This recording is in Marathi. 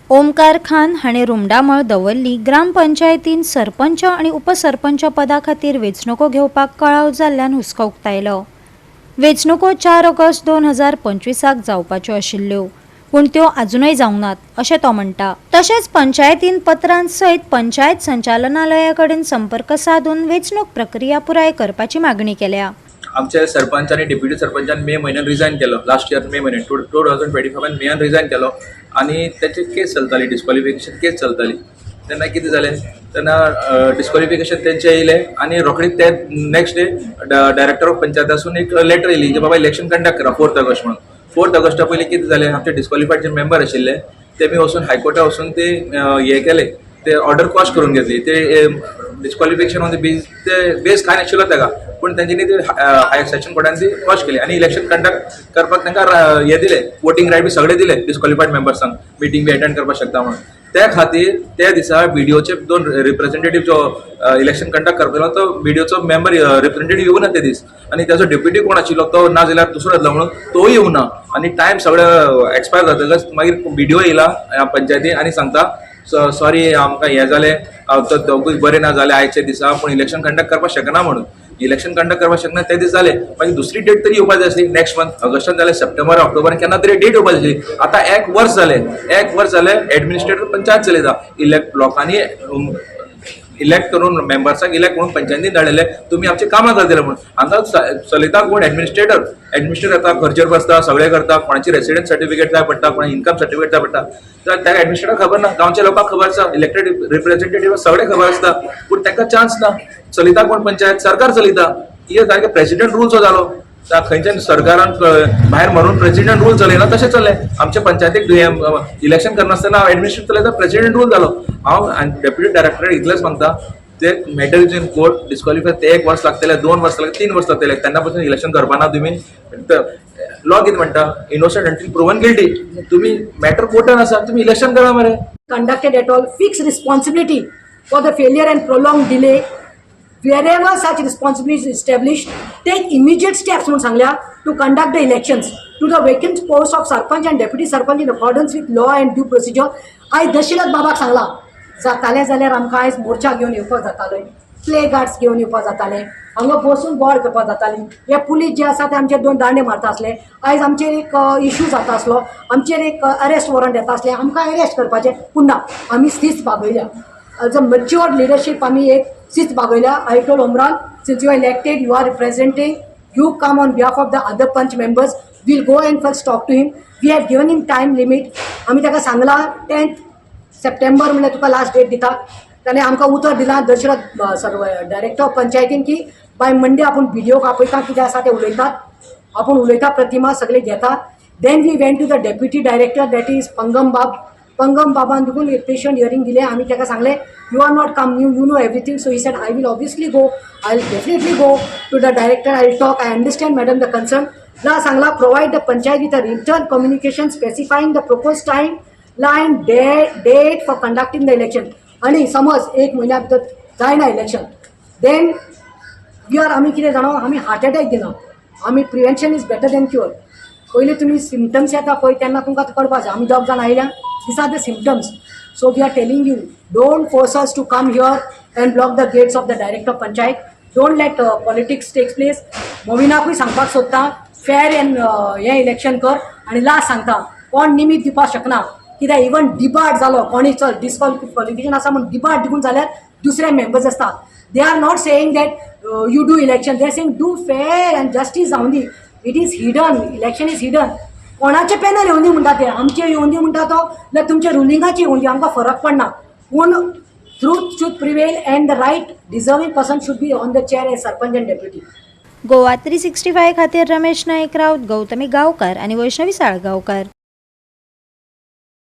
ओमकार खान हाणें रुमडामळ दवरली ग्रामपंचायतीन सरपंच आणि उपसरपंच पदा खातीर वेंचणुको घेवपाक कळाव जाल्ल्यान हुस्को उक्तायलो। वेंचणुको 4 ऑगस्ट 2025 जावपाच्यो आशिल्ल्यो, पूण त्यो अजूनय जावंक नात अशें तो म्हणटा। तशेंच पंचायतीन पत्रां सयत पंचायत संचालनालया कडेन संपर्क साधून वेंचणूक प्रक्रिया पुराय करपाची मागणी केल्या। आमचे सरपंच आणि डेप्युटी सरपंचान मे म्हयन्यान रिजायन केलो। लास्ट इयर मे म्हयन्यान 2025 मेयान रिजायन केलो आणि त्याची केस चलताली, डिस्क्वॉलिफिकेशन केस चलताली। तेन्ना कितें जालें, तेन्ना डिस्क्वॉलिफिकेशन तेंचे येयलें आणि रोखडीच ते नेक्स्ट डे डायरेक्टर ऑफ पंचायतासून एक लेटर येयली की बाबा इलेक्शन कंडक्ट करा 4 ऑगस्ट म्हणून। 4 ऑगस्टा पयलीं कितें जालें, आमचे डिस्क्वॉलिफायड जे मेंबर आशिल्ले तेमी वचून हायकोर्टा वचून ते हे केले, ते ऑर्डर क्वॉश करून घेतली। ते डिस्क्वॉलिफिकेशन ऑन द बेस काय नाशिल्लो तेका, पूण तेंच्यांनी ती हायर सेशन कोर्टान ती क्वॉश केली आणि इलेक्शन कंडक्ट करपाक तांकां हे दिले, वोटींग रायट बी सगळे दिले डिस्क्वॉलिफायड मेंबर्सांक, मिटींग बी अटेंड करपाक शकता म्हणून। त्या खातीर त्या दिसा बीडीओचे 2 रिप्रेझेंटेटिव्ह जो इलेक्शन कंडक्ट करतालो तो बीडीओचो मेंबर रिप्रेझेंटेटिव्ह येवना ते दीस, आणि त्याचो डेप्युटी कोण आशिल्लो तो ना जाल्यार दुसरो येतलो म्हणून तोय येवना। आणि टायम सगळो एक्सपायर जातकच मागीर बीडीओ येयला पंचायतीन आणि सांगता सॉरी आमकां हें जालें, दोगूय बरें ना जालें आयचे दिसा, पूण इलेक्शन कंडक्ट करपाक शकना म्हणून। इलेक्शन कंडक्ट करपाक शकना ते दीस जाले, मागीर दुसरी डेट तरी येवपाक जाय आसली नेक्स्ट मंथ, ऑगस्टान जाल्यार सप्टेंबर ऑक्टोबरान केन्ना तरी डेट येवपाक जाय आसली। आतां एक वर्स जालें एडमिनिस्ट्रेटर पंचायत चलयता, लोकांनी इलेक्ट करून मेंबर्सांक इलेक्ट म्हणून पंचायतीन धाडलेले, तुमी आमची कामां करतले म्हणून। हांगा चलयता कोण? एडमिनिस्ट्रेटर येता, खर्चेर बसता, सगळें करता, कोणाची रेसिडेंट सर्टिफिकेट जाय पडटा, कोणाची इन्कम सर्टिफिकेट जाय पडटा, तर त्या एडमिनिस्ट्रेटर खबर ना, गांवच्या लोकांक खबर आसता, इलेक्टेड रिप्रेझेंटेटिव्ह सगळे खबर आसता, पूण तांकां चान्स ना। चलयता कोण? पंचायत, सरकार चलयता। हे सारकें प्रेसिडेंट रूल्सो जालो, खंयच्यान सरकारान भायर मारून प्रेसिडेंट रूल चलयना तशें चल्लें। आमच्या पंचायतीक इलेक्शन करनासतना एडमिनिस्ट्रेटर चलयता, प्रेसिडेंट रूल जालो। हांव डेप्युटी डायरेक्टर इतलेंच सांगता, ते matter is in court, disqualify ते 1 वर्स लागतले, 2 वर्स लागतले, 3 वर्स लागतले, तेन्ना पासून इलेक्शन करपाना तुमी। लॉ कितें म्हणटा, इनोसंट अंटील प्रूव्हन गिल्टी। तुमी मॅटर कोर्टान आसा, तुमी इलेक्शन करा मरे। Conducted at all, fixed responsibility for the failure and prolonged delay. Wherever such responsibility is established, take immediate steps म्हणून सांगल्या to conduct the elections to the vacant posts of sarpanch and deputy sarpanch in accordance with law and due procedure. आयज दशरथ बाबाक सांगला जाताले जाल्यार आमकां आयज मोर्चा घेवन येवपाक जाताले, प्ले गार्ड्स घेवन येवपाक जाताले, हांगा बसून बोर्ड करपाक जाताली। हे पुलीस जे आसा ते आमचे 2 दांडे मारता आसले, आयज आमचेर एक इश्यू जाता आसलो, आमचेर एक अरेस्ट वॉरंट येता आसले, आमकां अरेस्ट करपाचें, पूण ना, आमी शिस्त बागयल्या। एज अ मॅच्युअर्ड लिडरशीप आमी एक शिस्त बागयल्या। I told Umran, since you are elected, you are representing, you come on behalf of the other punch members, we'll go and first talk to him. We have given him time limit. आम्ही ताका सांगला 10th सप्टेंबर म्हणल्यार तुका लास्ट डेट दिता। ताणें आमकां उतर दिलां दशरथ डायरेक्टर ऑफ पंचायतीन की बाय मंडे आपूण व्हिडिओ आपयता, कितें आसा तें उलयतात, आपूण उलयता, प्रतिमा सगळे घेता। Then we went to the deputy director, that is पंगम बाबान देखून एक पेशंट हियरिंग दिले। आमी ताका सांगले you are not come, you know everything. So he said I will obviously go, I will definitely go to the director, I will talk, I understand madam the concern. ला सांगला provide the panchayat with a return communication specifying the propose time line date for conducting the election. आणि समज 1 महिन्या भितर जायना इलेक्शन, देन वी आर, आमी कितें जाणो, आमी हार्ट अटॅक दिना, आमी prevention is better than cure. पयलीं तुमी सिम्पटम्स येता पळय तेन्ना तुमकां कळपाचें, आमी 2 जाण आयल्या, these are the symptoms. So we are telling you, don't force us to come here and block the gates of the director of panchayat. Don't let politics takes place. मोविनाकूय सांगपाक सोदता, फेर एंड हें इलेक्शन कर। आणि लास्ट सांगता, कोण निमित दिवपाक शकना, कित्याक इवन डिबार्ट जालो, कोणी चल डिस्क्वॉलिफिकेशन आसा म्हणून डिबार्ट दिवून जाल्यार दुसरे मेंबर्स आसता, they are not saying that you do election, they are saying do fair and justice जावं दी। It is hidden, election is hidden. कोणाचे पॅनल येऊन दी म्हणटा ते, आमचे येऊन दी म्हणटा तो, जाल्यार तुमच्या रुलिंगाची येऊन दी, आमकां फरक पडना, पूण truth should prevail and the right deserving person should be on the chair as sarpanch and deputy. Goa 365 खातीर रमेश नाईक राऊत, गौतमी गांवकार आणि वैष्णवी साळगांवकार।